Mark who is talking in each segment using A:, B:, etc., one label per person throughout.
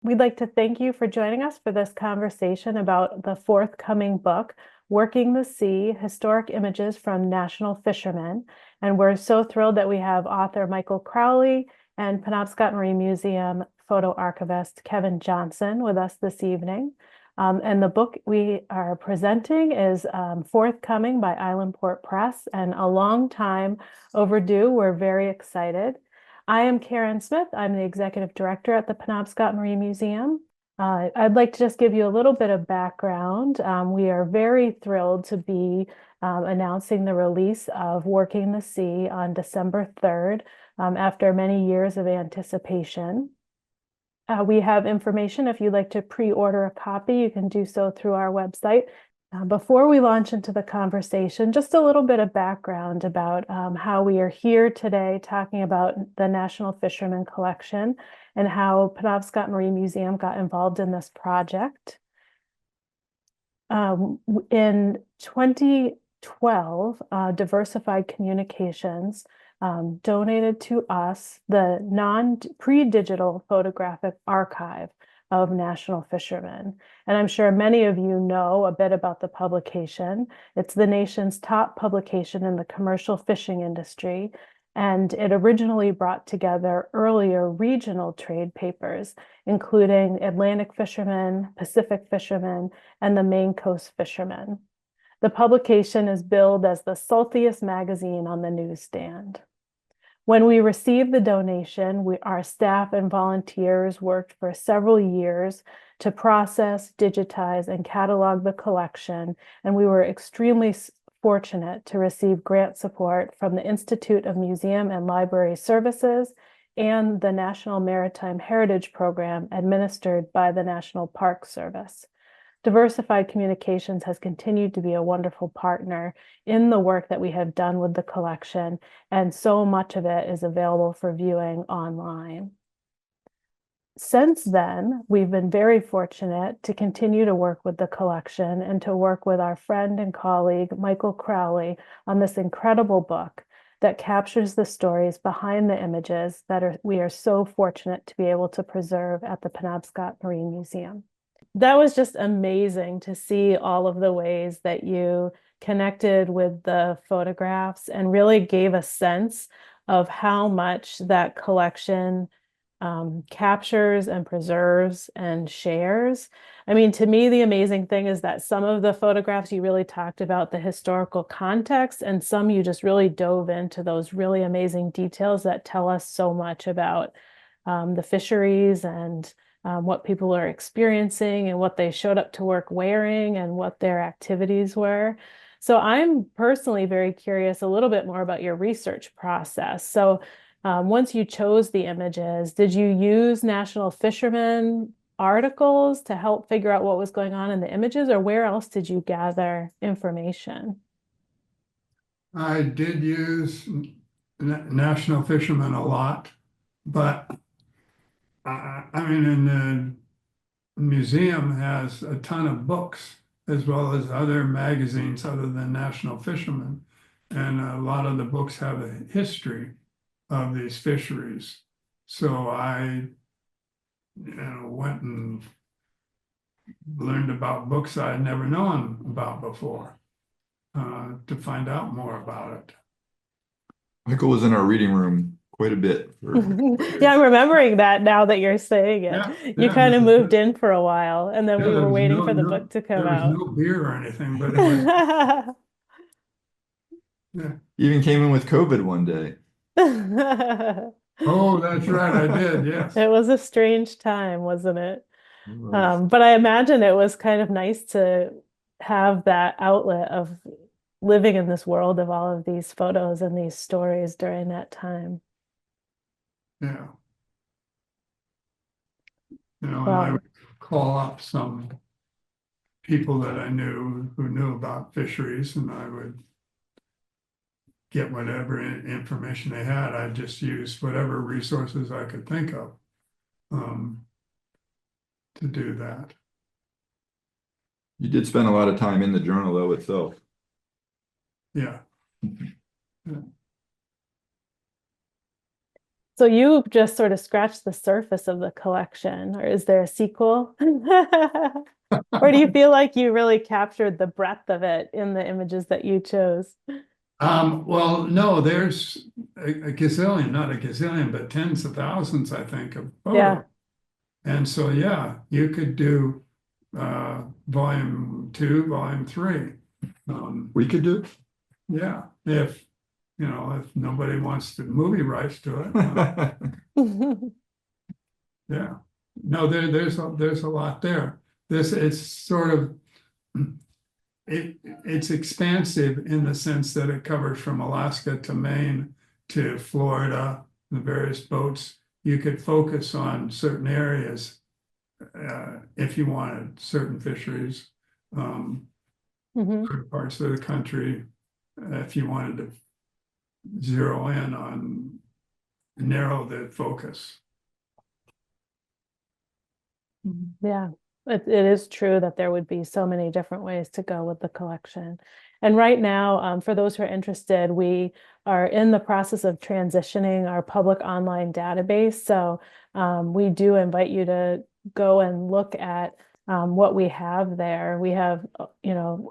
A: We'd like to thank you for joining us for this conversation about the forthcoming book, Working the Sea, Historic Images from National Fishermen. And we're so thrilled that we have author Michael Crowley and Penobscot Marine Museum photo archivist Kevin Johnson with us this evening. And the book we are presenting is forthcoming by Islandport Press and a long time overdue. We're very excited. I am Karen Smith. I'm the executive director at the Penobscot Marine Museum. I'd like to just give you a little bit of background. We are very thrilled to be announcing the release of Working the Sea on December 3rd, after many years of anticipation. We have information if you'd like to pre-order a copy, you can do so through our website. Before we launch into the conversation, just a little bit of background about how we are here today talking about the National Fisherman Collection and how Penobscot Marine Museum got involved in this project. In 2012, Diversified Communications donated to us the pre-digital photographic archive of National Fishermen. And I'm sure many of you know a bit about the publication. It's the nation's top publication in the commercial fishing industry, and it originally brought together earlier regional trade papers, including Atlantic Fishermen, Pacific Fishermen, and the Maine Coast Fishermen. The publication is billed as the saltiest magazine on the newsstand. When we received the donation, our staff and volunteers worked for several years to process, digitize, and catalog the collection, and we were extremely fortunate to receive grant support from the Institute of Museum and Library Services and the National Maritime Heritage Program administered by the National Park Service. Diversified Communications has continued to be a wonderful partner in the work that we have done with the collection, and so much of it is available for viewing online. Since then, we've been very fortunate to continue to work with the collection and to work with our friend and colleague, Michael Crowley, on this incredible book that captures the stories behind the images that we are so fortunate to be able to preserve at the Penobscot Marine Museum. That was just amazing to see all of the ways that you connected with the photographs and really gave a sense of how much that collection captures and preserves and shares. I mean, to me, the amazing thing is that some of the photographs you really talked about the historical context, and some you just really dove into those really amazing details that tell us so much about the fisheries and what people are experiencing and what they showed up to work wearing and what their activities were. So I'm personally very curious a little bit more about your research process. So once you chose the images, did you use National Fisherman articles to help figure out what was going on in the images, or where else did you gather information?
B: I did use National Fisherman a lot, but I mean, in the museum has a ton of books as well as other magazines other than National Fisherman. And a lot of the books have a history of these fisheries. So I, went and learned about books I had never known about before to find out more about it.
C: Michael was in our reading room quite a bit.
A: Yeah, I'm remembering that now that you're saying it.
B: Yeah,
A: You
B: yeah,
A: kind of moved in for a while, and then we
B: there
A: were
B: was
A: waiting for the book to come
B: there was
A: out.
B: no beer or anything, but it was, yeah.
C: Even came in with COVID one day.
B: Oh, that's right, I did, yes.
A: It was a strange time, wasn't it?
C: It was.
A: But I imagine it was kind of nice to have that outlet of living in this world of all of these photos and these stories during that time.
B: Yeah. And I
A: Wow.
B: would call up some people that I knew who knew about fisheries, and I would get whatever information they had. I just used whatever resources I could think of to do that.
C: You did spend a lot of time in the journal though itself.
B: Yeah.
A: So So you just sort of scratched the surface of the collection, or is there a sequel? Or do you feel like you really captured the breadth of it in the images that you chose?
B: Well, no, there's a gazillion, not a gazillion, but tens of thousands, I think, of
A: Yeah.
B: photos. And so, yeah, you could do volume 2, volume 3.
C: We could do
B: Yeah, if nobody wants the movie rights to it.
C: it.
B: Yeah. No, there's a lot there. It's sort of it's expansive in the sense that it covers from Alaska to Maine to Florida, the various boats. You could focus on certain areas if you wanted certain fisheries,
A: Mhm.
B: certain parts of the country, if you wanted to zero in on narrow the focus.
A: Yeah, it is true that there would be so many different ways to go with the collection. And right now, for those who are interested, we are in the process of transitioning our public online database. So we do invite you to go and look at what we have there. We have,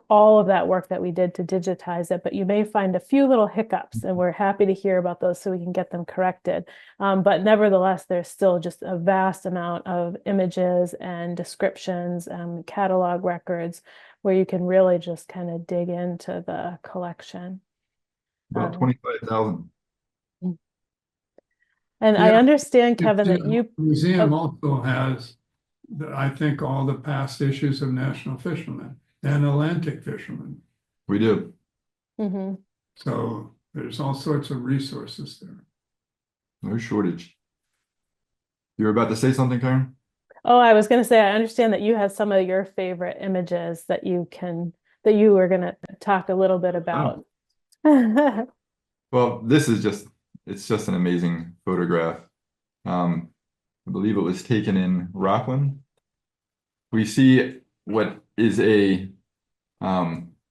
A: all of that work that we did to digitize it, but you may find a few little hiccups, and we're happy to hear about those so we can get them corrected. But nevertheless, there's still just a vast amount of images and descriptions and catalog records where you can really just kind of dig into the collection.
C: About
A: Um,
C: 25,000.
A: and I
B: Yeah,
A: understand, Kevin, that
B: the
A: you,
B: museum
A: oh,
B: also has, I think, all the past issues of National Fisherman and Atlantic Fisherman.
C: We do.
A: mhm.
B: So there's all sorts of resources there.
C: No shortage. You were about to say something, Karen?
A: Oh, I was going to say, I understand that you have some of your favorite images that you were going to talk a little bit about.
C: Well, it's just an amazing photograph. I believe it was taken in Rockland. We see what is a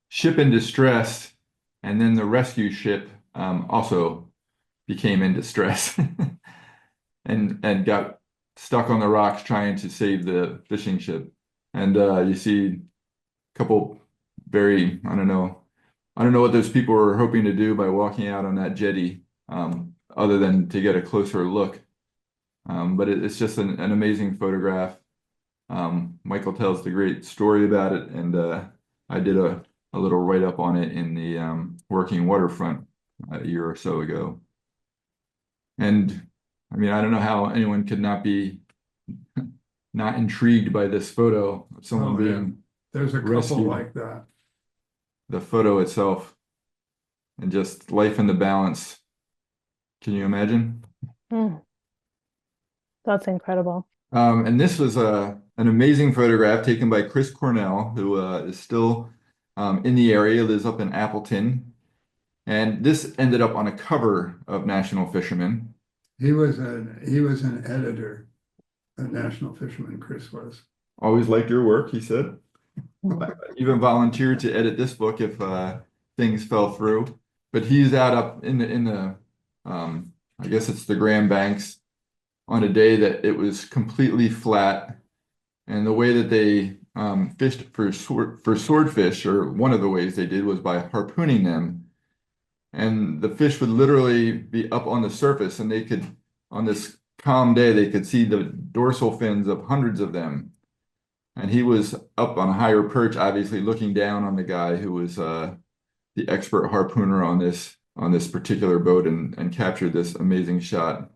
C: ship in distress, and then the rescue ship also became in distress and got stuck on the rocks trying to save the fishing ship. And you see a couple very, I don't know what those people were hoping to do by walking out on that jetty, other than to get a closer look. But it's just an amazing photograph. Michael tells the great story about it, and I did a little write-up on it in the Working Waterfront a year or so ago. And I mean, I don't know how anyone could not be not intrigued by this photo of someone
B: Oh, yeah.
C: being
B: There's a couple
C: rescued.
B: like that.
C: The photo itself and just life in the balance. Can you imagine?
A: Mm, that's incredible.
C: And this was an amazing photograph taken by Chris Cornell, who is still in the area, lives up in Appleton. And this ended up on a cover of National Fisherman.
B: He was an editor at National Fisherman, Chris was.
C: Always liked your work, he said.
A: Mm.
C: Even volunteered to edit this book if things fell through. But he's out up in the I guess it's the Grand Banks on a day that it was completely flat, and the way that they fished for swordfish, or one of the ways they did, was by harpooning them, and the fish would literally be up on the surface, and they could, on this calm day, they could see the dorsal fins of hundreds of them. And he was up on a higher perch, obviously looking down on the guy who was the expert harpooner on this particular boat, and captured this amazing shot.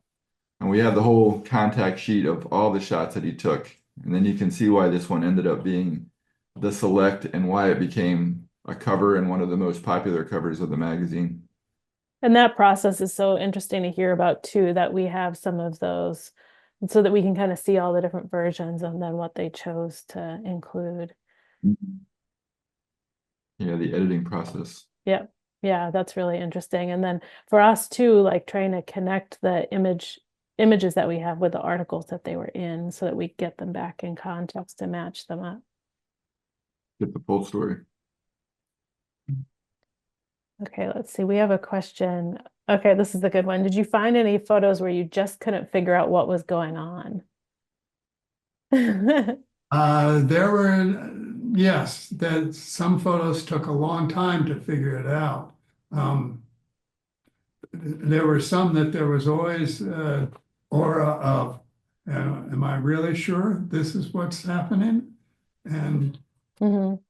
C: And we have the whole contact sheet of all the shots that he took. And then you can see why this one ended up being the select, and why it became a cover and one of the most popular covers of the magazine.
A: And that process is so interesting to hear about too, that we have some of those, so that we can kind of see all the different versions and then what they chose to include.
C: Yeah, the editing process.
A: Yep. Yeah, that's really interesting. And then for us too, like trying to connect the images that we have with the articles that they were in, so that we get them back in context to match them up.
C: Get the full story.
A: Okay, let's see. We have a question Okay, this is the good one. Did you find any photos where you just couldn't figure out what was going on?
B: There were, yes, that some photos took a long time to figure it out. There were some that there was always aura of, am I really sure this is what's happening? And
A: Mhm.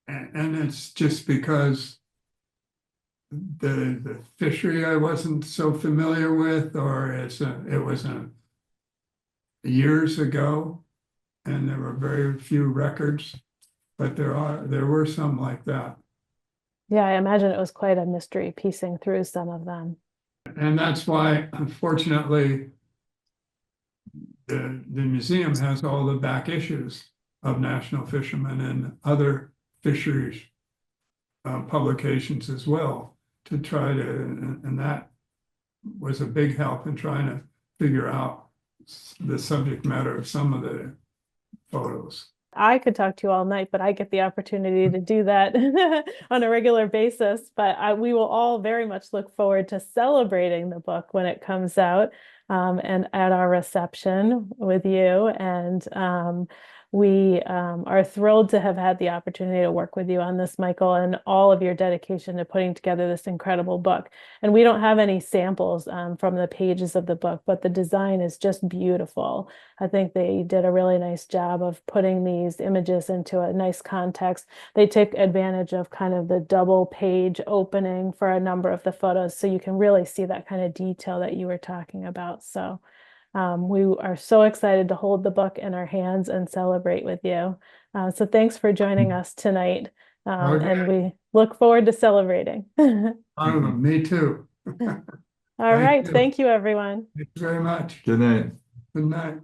B: and it's just because the fishery I wasn't so familiar with, or it was years ago, and there were very few records, but there were some like that.
A: Yeah, I imagine it was quite a mystery piecing through some of them.
B: And that's why, unfortunately, the museum has all the back issues of National Fisherman and other fisheries publications as well, to try to, and that was a big help in trying to figure out the subject matter of some of the photos.
A: I could talk to you all night, but I get the opportunity to do that on a regular basis. But we will all very much look forward to celebrating the book when it comes out, and at our reception with you. And we are thrilled to have had the opportunity to work with you on this, Michael, and all of your dedication to putting together this incredible book. And we don't have any samples from the pages of the book, but the design is just beautiful. I think they did a really nice job of putting these images into a nice context. They took advantage of kind of the double page opening for a number of the photos, so you can really see that kind of detail that you were talking about. So we are so excited to hold the book in our hands and celebrate with you. So thanks for joining us tonight.
B: Okay.
A: And we look forward to celebrating.
B: Me too.
A: All right.
B: you.
A: Thank you, everyone.
B: Thank you very much.
C: Good night.
B: Good night.